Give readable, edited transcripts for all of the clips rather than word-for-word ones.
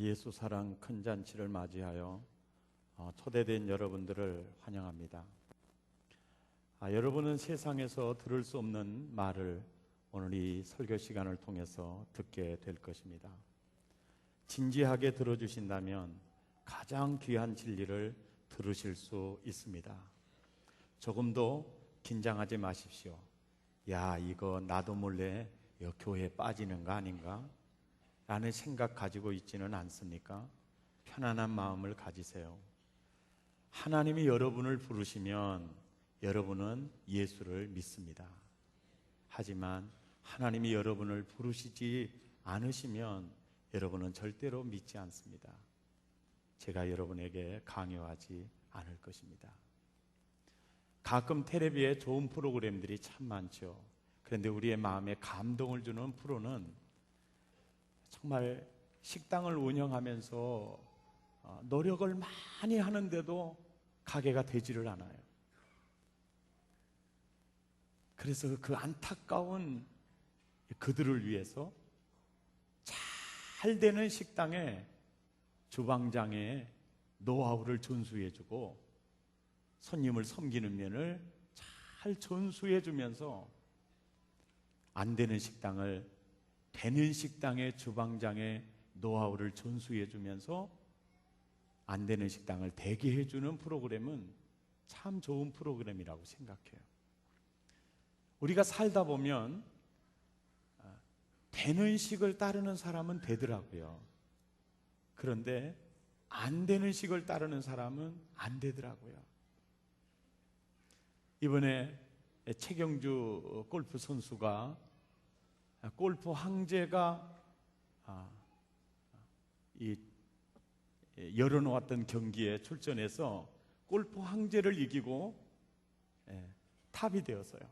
예수 사랑 큰 잔치를 맞이하여 초대된 여러분들을 환영합니다. 여러분은 세상에서 들을 수 없는 말을 오늘 이 설교 시간을 통해서 듣게 될 것입니다. 진지하게 들어주신다면 가장 귀한 진리를 들으실 수 있습니다. 조금도 긴장하지 마십시오. 야, 이거 나도 몰래 교회에 빠지는 거 아닌가? 라는 생각 가지고 있지는 않습니까? 편안한 마음을 가지세요. 하나님이 여러분을 부르시면 여러분은 예수를 믿습니다. 하지만 하나님이 여러분을 부르시지 않으시면 여러분은 절대로 믿지 않습니다. 제가 여러분에게 강요하지 않을 것입니다. 가끔 텔레비에 좋은 프로그램들이 참 많죠. 그런데 우리의 마음에 감동을 주는 프로는 정말 식당을 운영하면서 노력을 많이 하는데도 가게가 되지를 않아요. 그래서 그 안타까운 그들을 위해서 잘 되는 식당의 주방장의 노하우를 전수해주고 손님을 섬기는 면을 잘 전수해주면서 안 되는 식당을 되는 식당의 주방장의 노하우를 전수해주면서 안 되는 식당을 되게 해주는 프로그램은 참 좋은 프로그램이라고 생각해요. 우리가 살다 보면 되는 식을 따르는 사람은 되더라고요. 그런데 안 되는 식을 따르는 사람은 안 되더라고요. 이번에 최경주 골프 선수가 골프 황제가 열어놓았던 경기에 출전해서 골프 황제를 이기고 탑이 되었어요.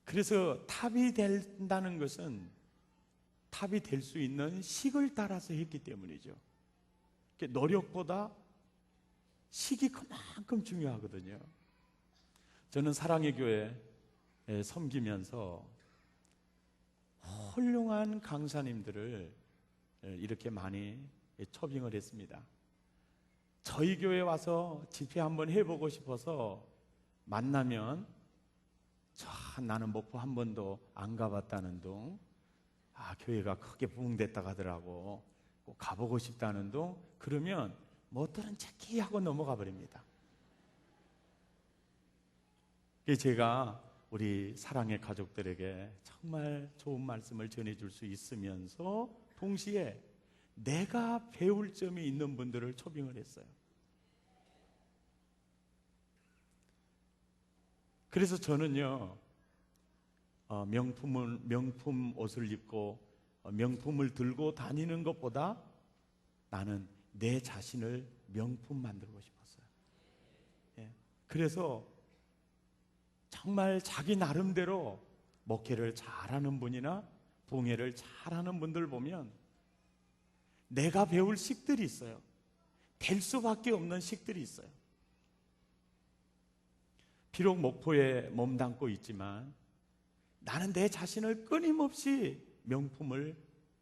그래서 탑이 된다는 것은 탑이 될 수 있는 식을 따라서 했기 때문이죠. 노력보다 식이 그만큼 중요하거든요. 저는 사랑의 교회 섬기면서 훌륭한 강사님들을 이렇게 많이 초빙을 했습니다. 저희 교회에 와서 집회 한번 해보고 싶어서 만나면 나는 목포 한 번도 안 가봤다는 둥, 교회가 크게 부흥됐다 하더라고, 꼭 가보고 싶다는 둥, 그러면 뭐들은 체키 하고 넘어가 버립니다. 제가 우리 사랑의 가족들에게 정말 좋은 말씀을 전해줄 수 있으면서 동시에 내가 배울 점이 있는 분들을 초빙을 했어요. 그래서 저는요, 명품 옷을 입고 명품을 들고 다니는 것보다 나는 내 자신을 명품 만들고 싶었어요. 그래서 정말 자기 나름대로 목회를 잘하는 분이나 봉회를 잘하는 분들 보면 내가 배울 식들이 있어요. 될 수밖에 없는 식들이 있어요. 비록 목포에 몸담고 있지만 나는 내 자신을 끊임없이 명품을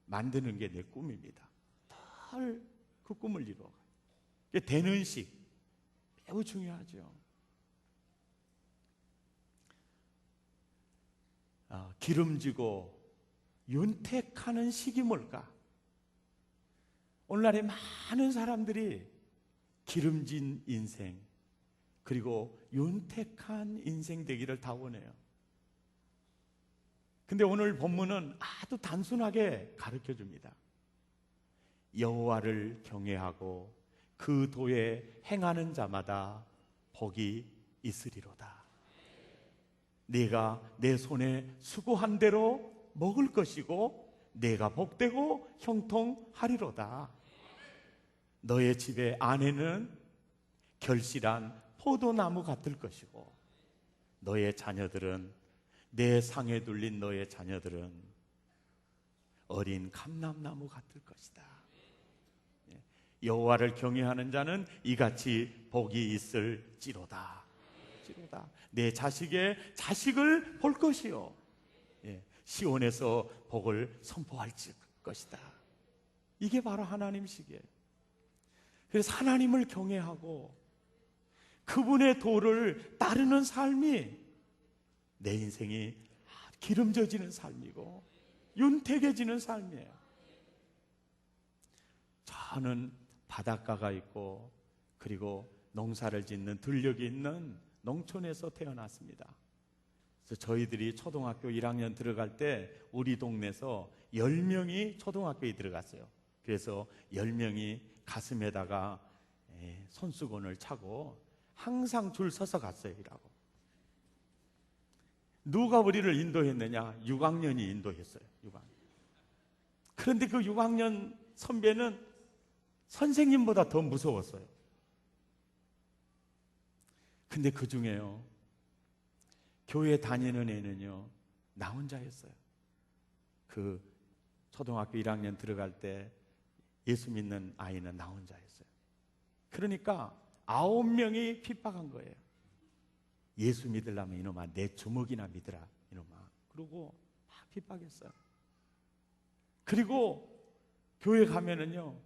만드는 게 내 꿈입니다. 늘 그 꿈을 이루어가요. 되는 식 매우 중요하죠. 기름지고 윤택하는 식이 뭘까? 오늘날에 많은 사람들이 기름진 인생 그리고 윤택한 인생 되기를 다 원해요. 근데 오늘 본문은 아주 단순하게 가르쳐 줍니다. 여호와를 경외하고 그 도에 행하는 자마다 복이 있으리로다. 네가 내 손에 수고한 대로 먹을 것이고 내가 복되고 형통하리로다. 너의 집의 아내는 결실한 포도나무 같을 것이고 너의 자녀들은 내 상에 둘린 너의 자녀들은 어린 감람나무 같을 것이다. 여호와를 경외하는 자는 이같이 복이 있을지로다. 내 자식의 자식을 볼 것이요, 시온에서 복을 선포할 것이다. 이게 바로 하나님식이에요. 그래서 하나님을 경외하고 그분의 도를 따르는 삶이 내 인생이 기름져지는 삶이고 윤택해지는 삶이에요. 저는 바닷가가 있고 그리고 농사를 짓는 들녘이 있는 농촌에서 태어났습니다. 그래서 저희들이 초등학교 1학년 들어갈 때 우리 동네에서 10명이 초등학교에 들어갔어요. 그래서 10명이 가슴에다가 손수건을 차고 항상 줄 서서 갔어요. 이라고. 누가 우리를 인도했느냐? 6학년이 인도했어요. 6학년. 그런데 그 6학년 선배는 선생님보다 더 무서웠어요. 근데 그 중에요, 교회 다니는 애는요, 나 혼자였어요. 그 초등학교 1학년 들어갈 때 예수 믿는 아이는 나 혼자였어요. 그러니까 9명이 핍박한 거예요. 예수 믿으려면 이놈아 내 주먹이나 믿으라 이놈아. 그러고 막 핍박했어요. 그리고 교회 가면은요,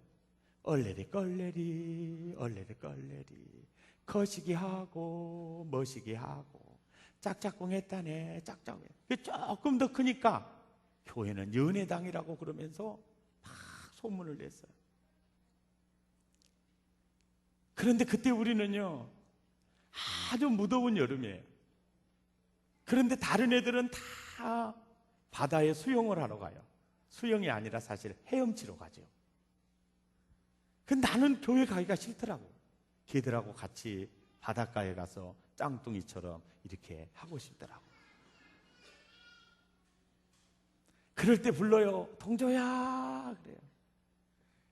얼레리 껄레리 얼레리 껄레리 거시기 하고 머시기 하고 짝짝꿍 했다네 짝짝꿍. 조금 더 크니까 교회는 연회당이라고 그러면서 막 소문을 냈어요. 그런데 그때 우리는요, 아주 무더운 여름이에요. 그런데 다른 애들은 다 바다에 수영을 하러 가요. 수영이 아니라 사실 헤엄치러 가죠. 근데 나는 교회 가기가 싫더라고. 걔들하고 같이 바닷가에 가서 짱뚱이처럼 이렇게 하고 싶더라고. 그럴 때 불러요. 동조야 그래요.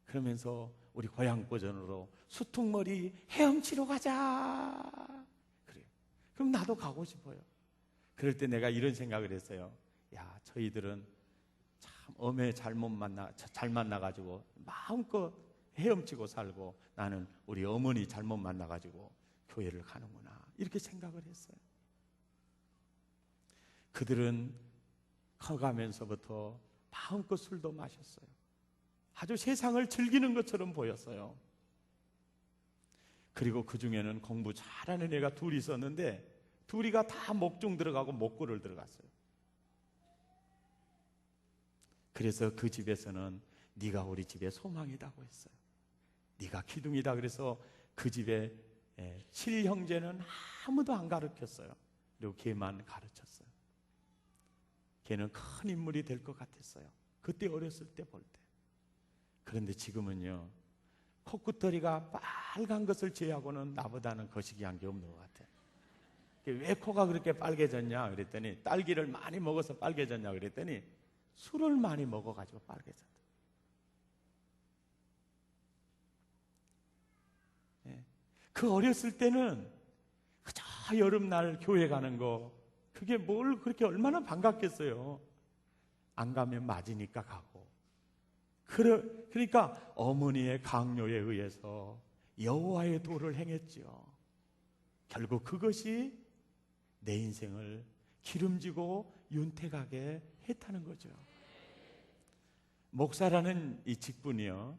그러면서 우리 고향 버전으로 수퉁머리 헤엄치러 가자 그래요. 그럼 나도 가고 싶어요. 그럴 때 내가 이런 생각을 했어요. 야, 저희들은 참 엄해 잘 만나가지고 마음껏 헤엄치고 살고 나는 우리 어머니 잘못 만나가지고 교회를 가는구나 이렇게 생각을 했어요. 그들은 커가면서부터 마음껏 술도 마셨어요. 아주 세상을 즐기는 것처럼 보였어요. 그리고 그 중에는 공부 잘하는 애가 둘이 있었는데 둘이가 다 목중 들어가고 목구를 들어갔어요. 그래서 그 집에서는 네가 우리 집의 소망이라고 했어요. 네가 기둥이다. 그래서 그 집에 칠형제는 아무도 안 가르쳤어요. 그리고 걔만 가르쳤어요. 걔는 큰 인물이 될 것 같았어요. 그때 어렸을 때 볼 때. 그런데 지금은요, 콧구더리가 빨간 것을 제하고는 나보다는 거시기한 게 없는 것 같아요. 왜 코가 그렇게 빨개졌냐 그랬더니 딸기를 많이 먹어서 빨개졌냐 그랬더니 술을 많이 먹어가지고 빨개졌다. 그 어렸을 때는 그저 여름날 교회 가는 거 그게 뭘 그렇게 얼마나 반갑겠어요. 안 가면 맞으니까 가고. 그러니까 어머니의 강요에 의해서 여호와의 도를 행했죠. 결국 그것이 내 인생을 기름지고 윤택하게 했다는 거죠. 목사라는 이 직분이요,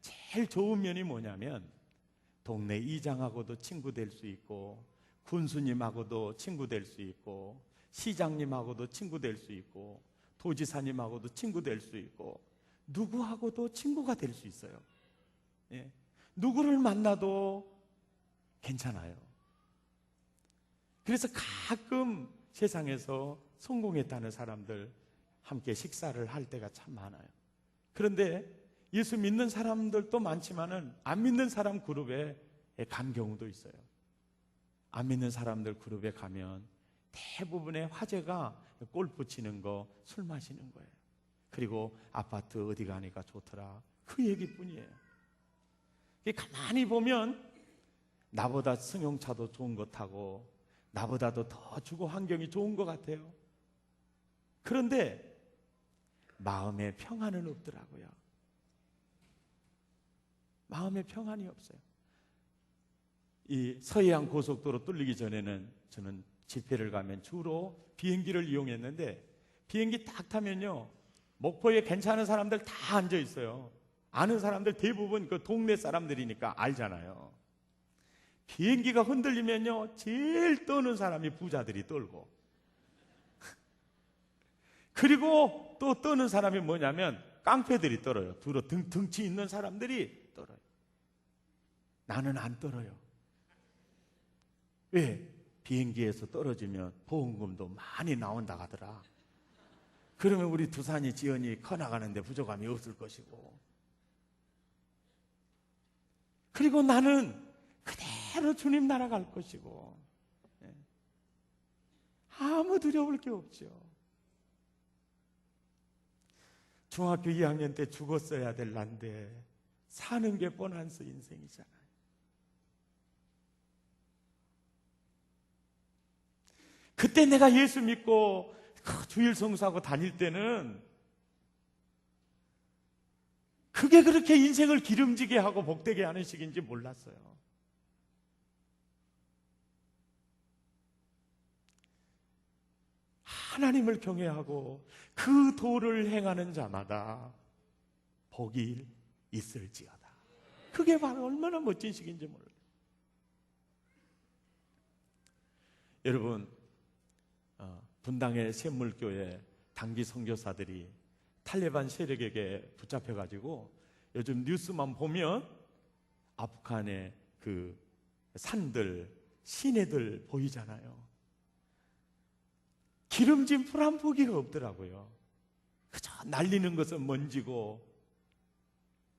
제일 좋은 면이 뭐냐면 동네 이장하고도 친구 될 수 있고 군수님하고도 친구 될 수 있고 시장님하고도 친구 될 수 있고 도지사님하고도 친구 될 수 있고 누구하고도 친구가 될 수 있어요. 예. 누구를 만나도 괜찮아요. 그래서 가끔 세상에서 성공했다는 사람들 함께 식사를 할 때가 참 많아요. 그런데 예수 믿는 사람들도 많지만은 안 믿는 사람 그룹에 간 경우도 있어요. 안 믿는 사람들 그룹에 가면 대부분의 화제가 골프 치는 거, 술 마시는 거예요. 그리고 아파트 어디 가니까 좋더라, 그 얘기뿐이에요. 가만히 보면 나보다 승용차도 좋은 것 타고 나보다도 더 주거 환경이 좋은 것 같아요. 그런데 마음에 평안은 없더라고요. 마음에 평안이 없어요. 이 서해안 고속도로 뚫리기 전에는 저는 집회를 가면 주로 비행기를 이용했는데 비행기 딱 타면요, 목포에 괜찮은 사람들 다 앉아 있어요. 아는 사람들 대부분 그 동네 사람들이니까 알잖아요. 비행기가 흔들리면요, 제일 떠는 사람이 부자들이 떨고, 그리고 또 떠는 사람이 뭐냐면 깡패들이 떨어요. 주로 등치 있는 사람들이 떨어요. 나는 안 떨어요. 왜? 비행기에서 떨어지면 보험금도 많이 나온다 하더라. 그러면 우리 두산이 지연이 커나가는데 부족함이 없을 것이고, 그리고 나는 그대로 주님 나라 갈 것이고, 아무 두려울 게 없죠. 중학교 2학년 때 죽었어야 될 난데 사는 게 뻔한서 인생이잖아요. 그때 내가 예수 믿고 주일 성수하고 다닐 때는 그게 그렇게 인생을 기름지게 하고 복되게 하는 식인지 몰랐어요. 하나님을 경외하고 그 도를 행하는 자마다 복이 있을지어다. 그게 바로 얼마나 멋진 식인지 몰라요. 여러분, 분당의 샘물교회 단기 선교사들이 탈레반 세력에게 붙잡혀가지고 요즘 뉴스만 보면 아프간의 그 산들, 시내들 보이잖아요. 기름진 풀 한 포기가 없더라고요. 그저 날리는 것은 먼지고,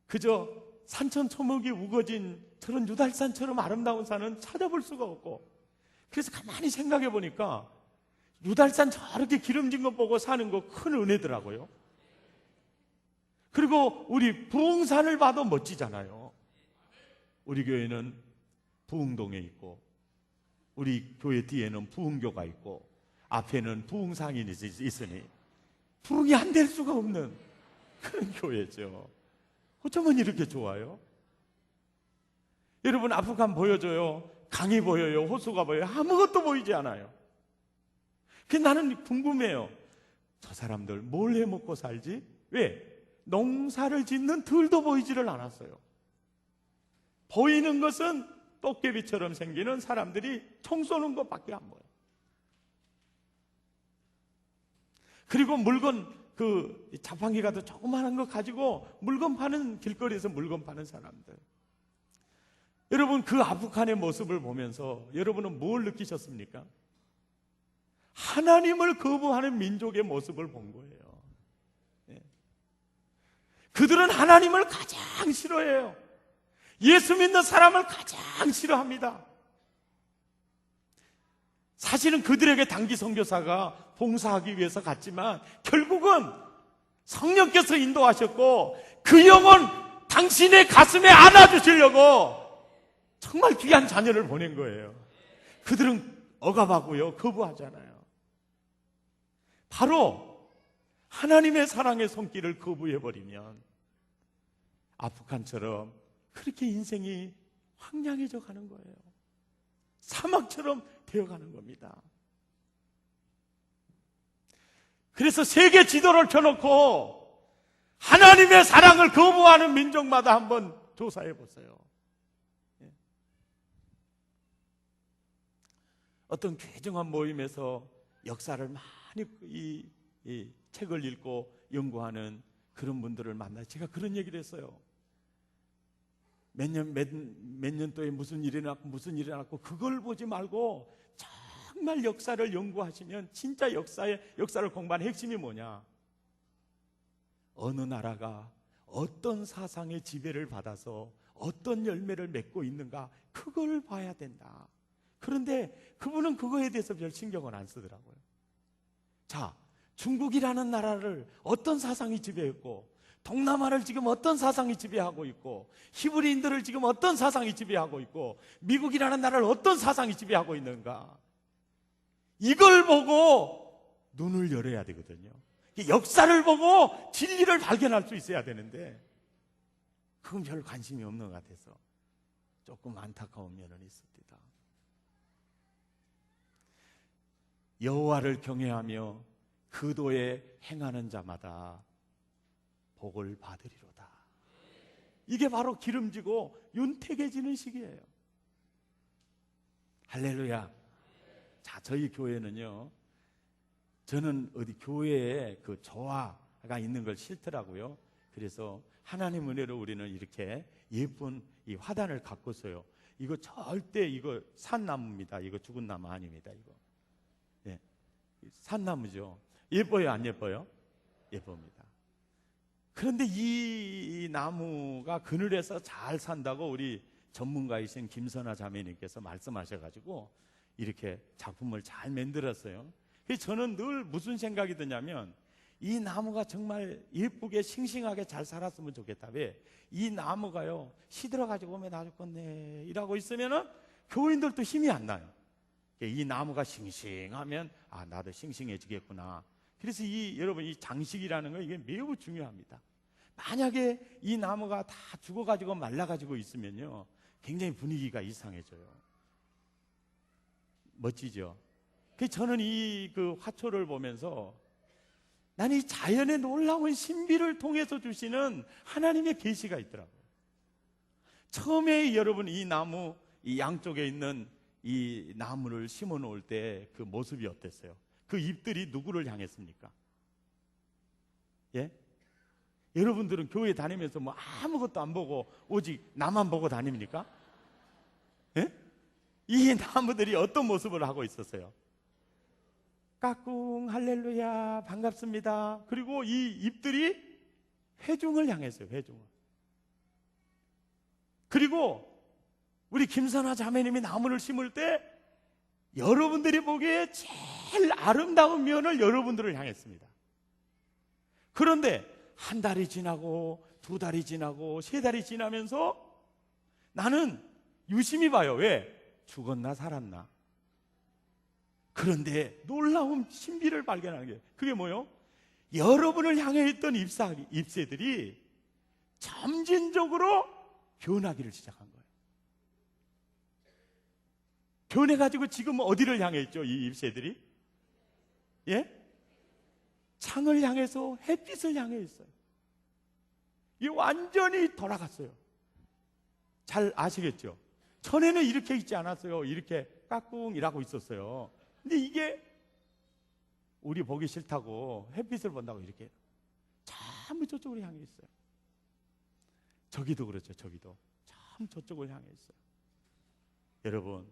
그저 산천초목이 우거진 저런 유달산처럼 아름다운 산은 찾아볼 수가 없고, 그래서 가만히 생각해 보니까 유달산 저렇게 기름진 거 보고 사는 거 큰 은혜더라고요. 그리고 우리 부흥산을 봐도 멋지잖아요. 우리 교회는 부흥동에 있고, 우리 교회 뒤에는 부흥교가 있고, 앞에는 부흥상이 있으니 부흥이 안 될 수가 없는 그런 교회죠. 어쩌면 이렇게 좋아요? 여러분, 아프간 보여줘요? 강이 보여요? 호수가 보여요? 아무것도 보이지 않아요. 그래서 나는 궁금해요. 저 사람들 뭘 해먹고 살지? 왜? 농사를 짓는 들도 보이지를 않았어요. 보이는 것은 도깨비처럼 생기는 사람들이 총 쏘는 것밖에 안 보여요. 그리고 물건, 그 자판기 같은 조그마한 거 가지고 물건 파는, 길거리에서 물건 파는 사람들. 여러분, 그 아프간의 모습을 보면서 여러분은 뭘 느끼셨습니까? 하나님을 거부하는 민족의 모습을 본 거예요. 그들은 하나님을 가장 싫어해요. 예수 믿는 사람을 가장 싫어합니다. 사실은 그들에게 단기 선교사가 봉사하기 위해서 갔지만 결국은 성령께서 인도하셨고, 그 영혼 당신의 가슴에 안아주시려고 정말 귀한 자녀를 보낸 거예요. 그들은 억압하고요, 거부하잖아요. 바로 하나님의 사랑의 손길을 거부해버리면 아프간처럼 그렇게 인생이 황량해져 가는 거예요. 사막처럼 되어가는 겁니다. 그래서 세계 지도를 펴놓고 하나님의 사랑을 거부하는 민족마다 한번 조사해 보세요. 어떤 괴정한 모임에서 역사를 많이 이 책을 읽고 연구하는 그런 분들을 만나 제가 그런 얘기를 했어요. 몇 년도에 무슨 일이 났고 그걸 보지 말고 정말 역사를 연구하시면 진짜 역사를 공부하는 핵심이 뭐냐? 어느 나라가 어떤 사상의 지배를 받아서 어떤 열매를 맺고 있는가, 그걸 봐야 된다. 그런데 그분은 그거에 대해서 별 신경을 안 쓰더라고요. 자, 중국이라는 나라를 어떤 사상이 지배했고, 동남아를 지금 어떤 사상이 지배하고 있고, 히브리인들을 지금 어떤 사상이 지배하고 있고, 미국이라는 나라를 어떤 사상이 지배하고 있는가, 이걸 보고 눈을 열어야 되거든요. 역사를 보고 진리를 발견할 수 있어야 되는데 그건 별 관심이 없는 것 같아서 조금 안타까운 면은 있습니다. 여호와를 경외하며 그 도에 행하는 자마다 복을 받으리로다. 이게 바로 기름지고 윤택해지는 시기예요. 할렐루야. 자, 저희 교회는요, 저는 어디 교회에 그 조화가 있는 걸 싫더라고요. 그래서 하나님 은혜로 우리는 이렇게 예쁜 이 화단을 갖고서요, 이거 절대 이거 산나무입니다. 이거 죽은 나무 아닙니다. 이거 산나무죠. 예뻐요, 안 예뻐요? 예쁩니다. 그런데 이 나무가 그늘에서 잘 산다고 우리 전문가이신 김선아 자매님께서 말씀하셔가지고 이렇게 작품을 잘 만들었어요. 그래서 저는 늘 무슨 생각이 드냐면, 이 나무가 정말 예쁘게 싱싱하게 잘 살았으면 좋겠다. 왜? 이 나무가요, 시들어가지고 오면 나 죽겠네 이라고 있으면은 교인들도 힘이 안 나요. 이 나무가 싱싱하면 나도 싱싱해지겠구나. 그래서 여러분 이 장식이라는 거 이게 매우 중요합니다. 만약에 이 나무가 다 죽어가지고 말라가지고 있으면요, 굉장히 분위기가 이상해져요. 멋지죠? 그래서 저는 이 그 화초를 보면서 나는 이 자연의 놀라운 신비를 통해서 주시는 하나님의 계시가 있더라고요. 처음에 여러분 이 나무 이 양쪽에 있는 이 나무를 심어 놓을 때 그 모습이 어땠어요? 그 잎들이 누구를 향했습니까? 예? 여러분들은 교회 다니면서 뭐 아무것도 안 보고 오직 나만 보고 다닙니까? 예? 이 나무들이 어떤 모습을 하고 있었어요? 까꿍 할렐루야 반갑습니다. 그리고 이 잎들이 회중을 향했어요. 회중을. 그리고 우리 김선아 자매님이 나무를 심을 때 여러분들이 보기에 제일 아름다운 면을 여러분들을 향했습니다. 그런데 한 달이 지나고 두 달이 지나고 세 달이 지나면서 나는 유심히 봐요. 왜? 죽었나 살았나. 그런데 놀라운 신비를 발견하는 게, 그게 뭐예요? 여러분을 향해 있던 잎새들이 점진적으로 변하기를 시작한 거예요. 변해가지고 지금 어디를 향해 있죠? 이 잎새들이? 예? 창을 향해서 햇빛을 향해 있어요. 이 완전히 돌아갔어요. 잘 아시겠죠? 전에는 이렇게 있지 않았어요. 이렇게 까꿍이라고 있었어요. 근데 이게 우리 보기 싫다고 햇빛을 본다고 이렇게 전부 저쪽으로 향해 있어요. 저기도 그렇죠. 저기도 참 저쪽을 향해 있어요. 여러분,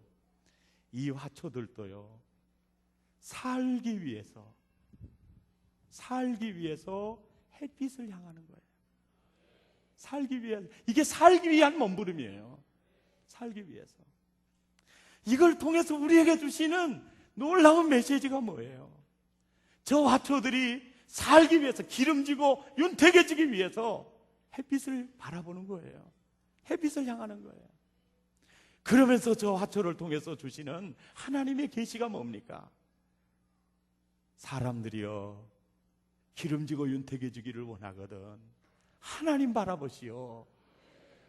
이 화초들도요, 살기 위해서 햇빛을 향하는 거예요. 살기 위해서. 이게 살기 위한 몸부림이에요. 살기 위해서. 이걸 통해서 우리에게 주시는 놀라운 메시지가 뭐예요? 저 화초들이 살기 위해서, 기름지고 윤택해지기 위해서 햇빛을 바라보는 거예요. 햇빛을 향하는 거예요. 그러면서 저 화초를 통해서 주시는 하나님의 계시가 뭡니까? 사람들이요, 기름지고 윤택해지기를 원하거든 하나님 바라보시오.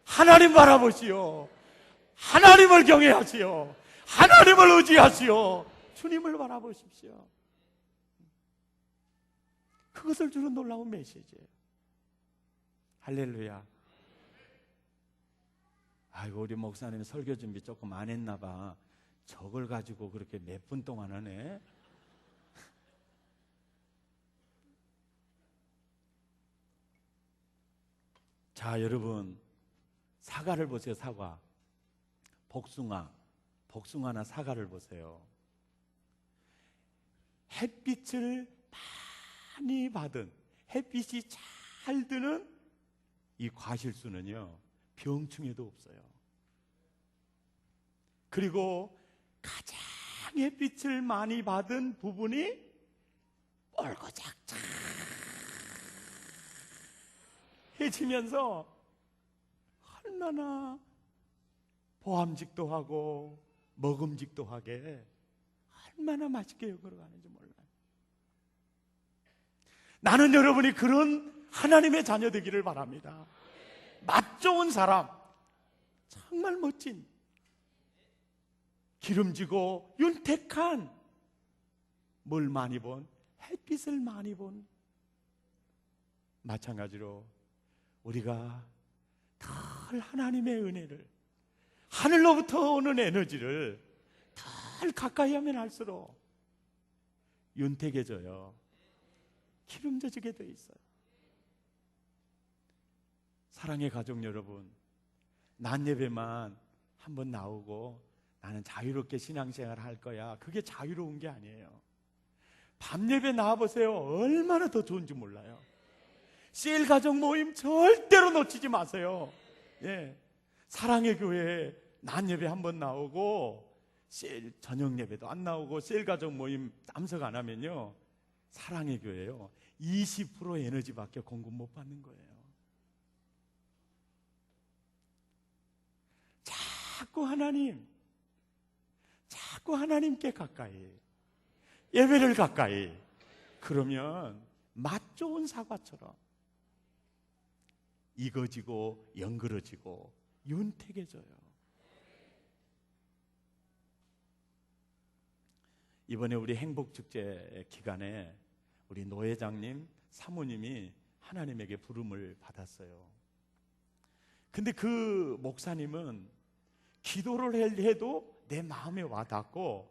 하나님 바라보시오. 하나님을 경외하시오. 하나님을 의지하시오. 주님을 바라보십시오. 그것을 주는 놀라운 메시지예요. 할렐루야. 아이고, 우리 목사님 설교 준비 조금 안 했나 봐. 저걸 가지고 그렇게 몇 분 동안 하네. 자, 여러분, 사과를 보세요. 사과. 복숭아나 사과를 보세요. 햇빛을 많이 받은, 햇빛이 잘 드는 이 과실수는요, 병충해도 없어요. 그리고 가장 햇빛을 많이 받은 부분이 뻘거작해지면서 얼마나 보암직도 하고 먹음직도 하게 얼마나 맛있게 걸어가는지 몰라요. 나는 여러분이 그런 하나님의 자녀 되기를 바랍니다. 맛 좋은 사람, 정말 멋진, 기름지고 윤택한, 뭘 많이 본? 햇빛을 많이 본 마찬가지로 우리가 늘 하나님의 은혜를, 하늘로부터 오는 에너지를 늘 가까이 하면 할수록 윤택해져요. 기름져지게 돼 있어요. 사랑의 가족 여러분, 낮 예배만 한번 나오고 나는 자유롭게 신앙생활 할 거야, 그게 자유로운 게 아니에요. 밤 예배 나와보세요. 얼마나 더 좋은지 몰라요. CL 가족 모임 절대로 놓치지 마세요. 예, 사랑의 교회에 낮 예배 한번 나오고 CL 저녁 예배도 안 나오고 CL 가족 모임 참석 안 하면요, 사랑의 교회요 20% 에너지밖에 공급 못 받는 거예요. 자꾸 하나님께 가까이, 예배를 가까이, 그러면 맛 좋은 사과처럼 익어지고 연그러지고 윤택해져요. 이번에 우리 행복축제 기간에 우리 노 회장님, 사모님이 하나님에게 부름을 받았어요. 근데 그 목사님은 기도를 해도 내 마음에 와닿고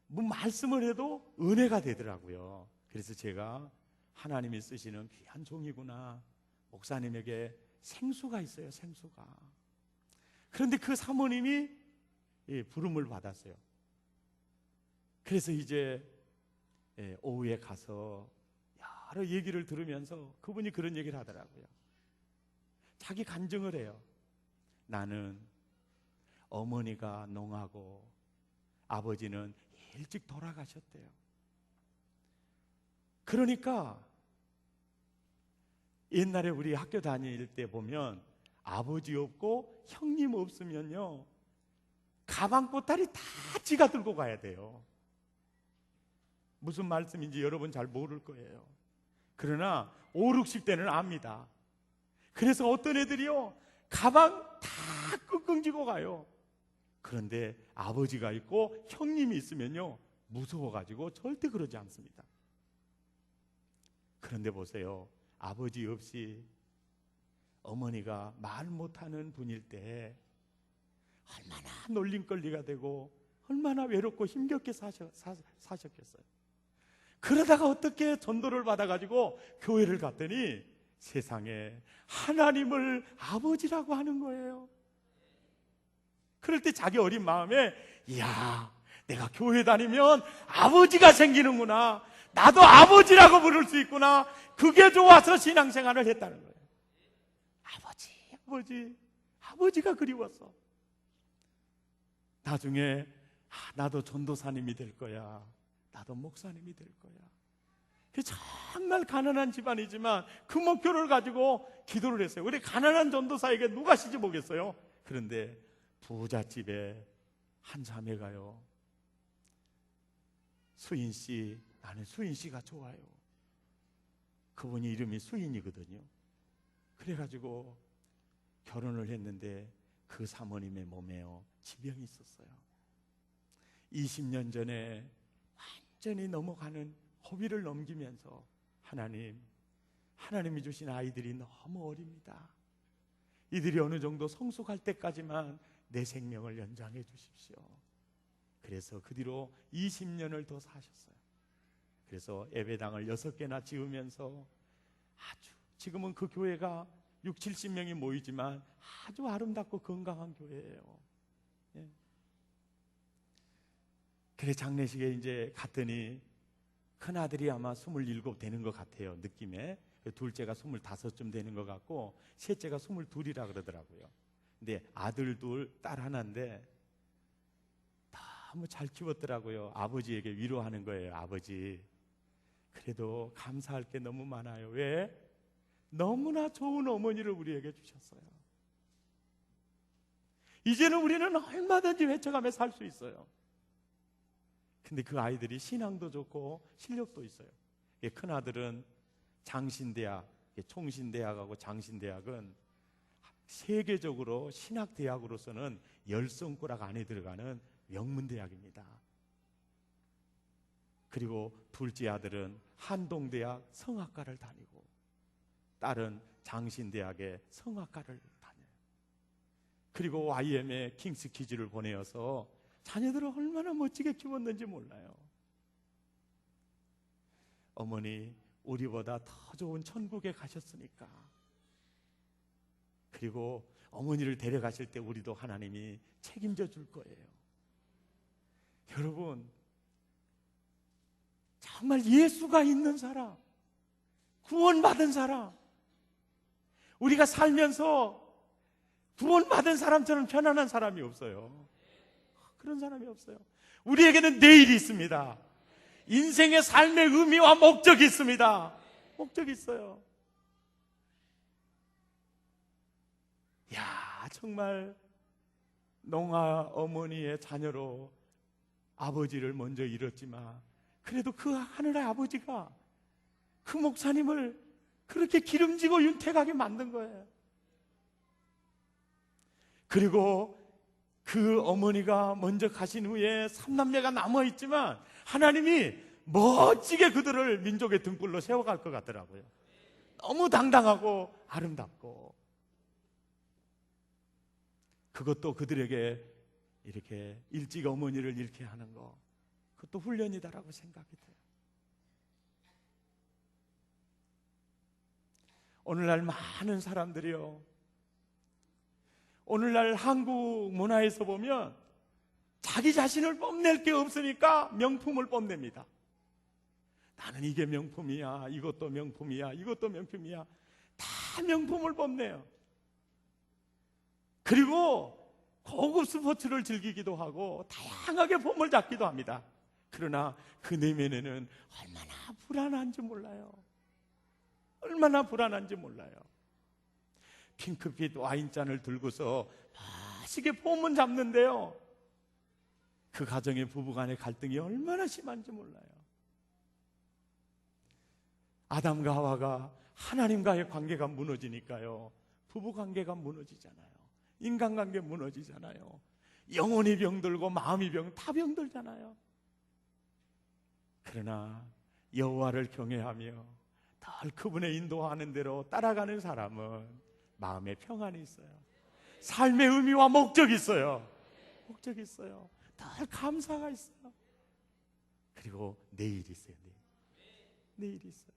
뭐 말씀을 해도 은혜가 되더라고요. 그래서 제가 하나님이 쓰시는 귀한 종이구나, 목사님에게 생수가 있어요, 생수가. 그런데 그 사모님이 부름을 받았어요. 그래서 이제 오후에 가서 여러 얘기를 들으면서 그분이 그런 얘기를 하더라고요. 자기 간증을 해요. 나는 어머니가 농하고 아버지는 일찍 돌아가셨대요. 그러니까 옛날에 우리 학교 다닐 때 보면 아버지 없고 형님 없으면요, 가방 보따리 다 지가 들고 가야 돼요. 무슨 말씀인지 여러분 잘 모를 거예요. 그러나 5, 60대는 압니다. 그래서 어떤 애들이요, 가방 다 끙끙 쥐고 가요. 그런데 아버지가 있고 형님이 있으면요, 무서워가지고 절대 그러지 않습니다. 그런데 보세요, 아버지 없이 어머니가 말 못하는 분일 때 얼마나 놀림거리가 되고 얼마나 외롭고 힘겹게 사셨겠어요. 그러다가 어떻게 전도를 받아가지고 교회를 갔더니 세상에 하나님을 아버지라고 하는 거예요. 그럴 때 자기 어린 마음에, 이야, 내가 교회 다니면 아버지가 생기는구나, 나도 아버지라고 부를 수 있구나, 그게 좋아서 신앙생활을 했다는 거예요. 아버지가 그리웠어. 나중에 나도 전도사님이 될 거야, 나도 목사님이 될 거야. 정말 가난한 집안이지만 그 목표를 가지고 기도를 했어요. 우리 가난한 전도사에게 누가 시집 오겠어요? 그런데 부잣집에 한 자매가요, 수인씨, 나는 수인씨가 좋아요. 그분이 이름이 수인이거든요. 그래가지고 결혼을 했는데 그 사모님의 몸에요, 지병이 있었어요. 20년 전에 완전히 넘어가는 호비를 넘기면서 하나님이 주신 아이들이 너무 어립니다. 이들이 어느 정도 성숙할 때까지만 내 생명을 연장해 주십시오. 그래서 그 뒤로 20년을 더 사셨어요. 그래서 예배당을 6개나 지으면서 지금은 그 교회가 6, 70명이 모이지만 아주 아름답고 건강한 교회예요. 예. 그래 장례식에 이제 갔더니 큰아들이 아마 27 되는 것 같아요, 느낌에. 둘째가 25쯤 되는 것 같고 셋째가 22이라 그러더라고요. 근데 아들 둘, 딸 하나인데 너무 잘 키웠더라고요. 아버지에게 위로하는 거예요. 아버지, 그래도 감사할 게 너무 많아요. 왜? 너무나 좋은 어머니를 우리에게 주셨어요. 이제는 우리는 얼마든지 외쳐가며 살 수 있어요. 근데 그 아이들이 신앙도 좋고 실력도 있어요. 큰아들은 장신대학, 총신대학하고 장신대학은 세계적으로 신학대학으로서는 10손가락 안에 들어가는 명문대학입니다. 그리고 둘째 아들은 한동대학 성악과를 다니고, 딸은 장신대학의 성악과를 다녀요. 그리고 YM의 킹스키즈를 보내어서 자녀들을 얼마나 멋지게 키웠는지 몰라요. 어머니, 우리보다 더 좋은 천국에 가셨으니까. 그리고 어머니를 데려가실 때 우리도 하나님이 책임져 줄 거예요. 여러분, 정말 예수가 있는 사람, 구원받은 사람, 우리가 살면서 구원받은 사람처럼 편안한 사람이 없어요. 그런 사람이 없어요. 우리에게는 내일이 있습니다. 인생의 삶의 의미와 목적이 있습니다. 목적이 있어요. 야, 정말 농아 어머니의 자녀로 아버지를 먼저 잃었지만 그래도 그 하늘의 아버지가 그 목사님을 그렇게 기름지고 윤택하게 만든 거예요. 그리고 그 어머니가 먼저 가신 후에 3남매가 남아있지만 하나님이 멋지게 그들을 민족의 등불로 세워갈 것 같더라고요. 너무 당당하고 아름답고, 그것도 그들에게 이렇게 일찍 어머니를 잃게 하는 거, 그것도 훈련이다라고 생각이 돼요. 오늘날 많은 사람들이요, 오늘날 한국 문화에서 보면 자기 자신을 뽐낼 게 없으니까 명품을 뽐냅니다. 나는 이게 명품이야, 이것도 명품이야, 이것도 명품이야. 다 명품을 뽐내요. 그리고 고급 스포츠를 즐기기도 하고 다양하게 폼을 잡기도 합니다. 그러나 그 내면에는 얼마나 불안한지 몰라요. 얼마나 불안한지 몰라요. 핑크빛 와인잔을 들고서 맛있게 폼은 잡는데요, 그 가정의 부부간의 갈등이 얼마나 심한지 몰라요. 아담과 하와가 하나님과의 관계가 무너지니까요, 부부관계가 무너지잖아요. 인간관계 무너지잖아요. 영혼이 병들고 마음이 다 병들잖아요. 그러나 여호와를 경외하며 늘 그분의 인도하는 대로 따라가는 사람은 마음에 평안이 있어요. 삶의 의미와 목적이 있어요. 목적이 있어요. 늘 감사가 있어요. 그리고 내일이 있어요. 내일이 있어요.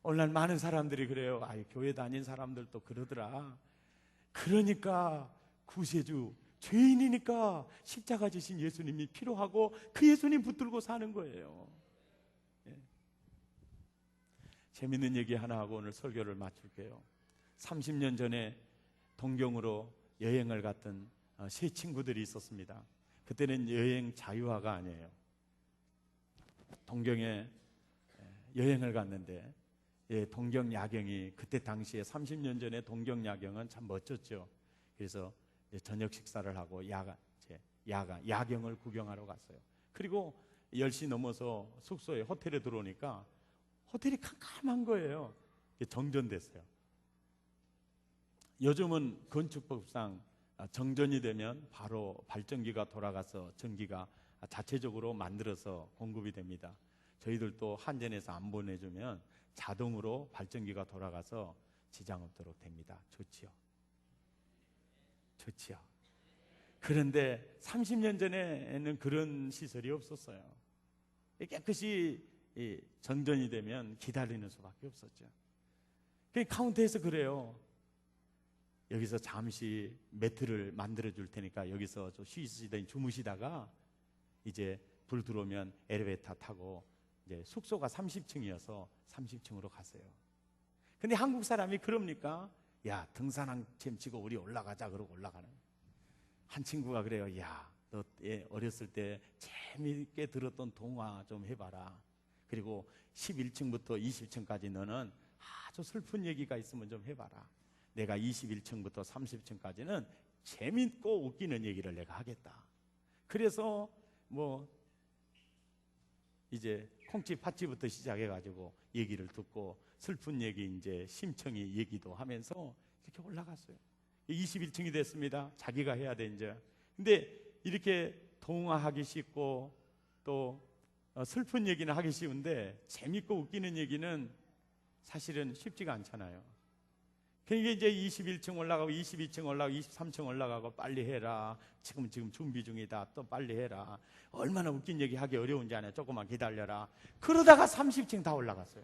오늘날 많은 사람들이 그래요. 교회 다닌 사람들도 그러더라. 그러니까 구세주, 죄인이니까 십자가 지신 예수님이 필요하고 그 예수님 붙들고 사는 거예요. 예. 재밌는 얘기 하나 하고 오늘 설교를 마칠게요. 30년 전에 동경으로 여행을 갔던 세 친구들이 있었습니다. 그때는 여행 자유화가 아니에요. 동경에 여행을 갔는데, 동경 야경이, 그때 당시에 30년 전에 동경 야경은 참 멋졌죠. 그래서 저녁 식사를 하고 야경을 구경하러 갔어요. 그리고 10시 넘어서 숙소에, 호텔에 들어오니까 호텔이 캄캄한 거예요. 정전됐어요. 요즘은 건축법상 정전이 되면 바로 발전기가 돌아가서 전기가 자체적으로 만들어서 공급이 됩니다. 저희들도 한전에서 안 보내주면 자동으로 발전기가 돌아가서 지장 없도록 됩니다. 좋지요? 좋지요? 그런데 30년 전에는 그런 시설이 없었어요. 깨끗이 정전이 되면 기다리는 수밖에 없었죠. 카운터에서 그래요. 여기서 잠시 매트를 만들어 줄 테니까 여기서 좀 쉬시더니 주무시다가 이제 불 들어오면 엘리베이터 타고 이제 숙소가 30층이어서 30층으로 가세요. 근데 한국 사람이 그럽니까? 야, 등산함 치고 우리 올라가자 그러고 올라가는. 한 친구가 그래요. 야, 너 어렸을 때 재미있게 들었던 동화 좀 해봐라. 그리고 11층부터 20층까지 너는 아주 슬픈 얘기가 있으면 좀 해봐라. 내가 21층부터 30층까지는 재밌고 웃기는 얘기를 내가 하겠다. 그래서 이제 콩쥐 팥쥐부터 시작해가지고 얘기를 듣고 슬픈 얘기, 이제 심청이 얘기도 하면서 이렇게 올라갔어요. 21층이 됐습니다. 자기가 해야 돼 이제. 근데 이렇게 동화하기 쉽고 또 슬픈 얘기는 하기 쉬운데 재밌고 웃기는 얘기는 사실은 쉽지가 않잖아요. 그러니까 이제 21층 올라가고 22층 올라가고 23층 올라가고 빨리 해라. 지금 준비 중이다. 또 빨리 해라. 얼마나 웃긴 얘기 하기 어려운지 아냐. 조금만 기다려라. 그러다가 30층 다 올라갔어요.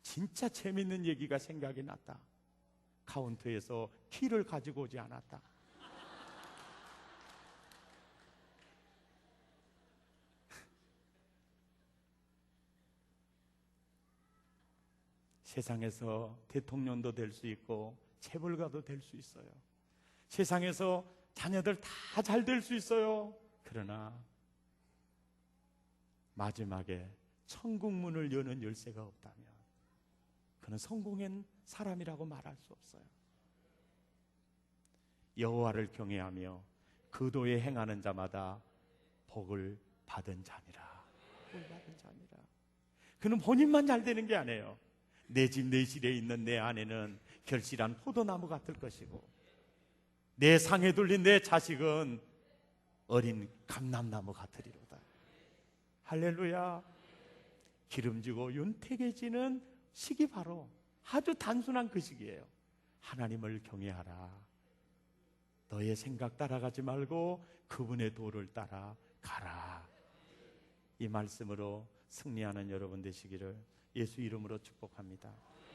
진짜 재밌는 얘기가 생각이 났다. 카운터에서 키를 가지고 오지 않았다. 세상에서 대통령도 될 수 있고 재벌가도 될 수 있어요. 세상에서 자녀들 다 잘 될 수 있어요. 그러나 마지막에 천국 문을 여는 열쇠가 없다면 그는 성공한 사람이라고 말할 수 없어요. 여호와를 경외하며 그 도에 행하는 자마다 복을 받은 자니라. 복을 받은 자니라. 그는 본인만 잘 되는 게 아니에요. 내 집 내실에 있는 내 아내는 결실한 포도나무 같을 것이고 내 상에 둘린 내 자식은 어린 감람나무 같으리로다. 할렐루야. 기름지고 윤택해지는 시기 바로 아주 단순한 그 시기예요. 하나님을 경외하라. 너의 생각 따라가지 말고 그분의 도를 따라가라. 이 말씀으로 승리하는 여러분 되시기를 예수 이름으로 축복합니다.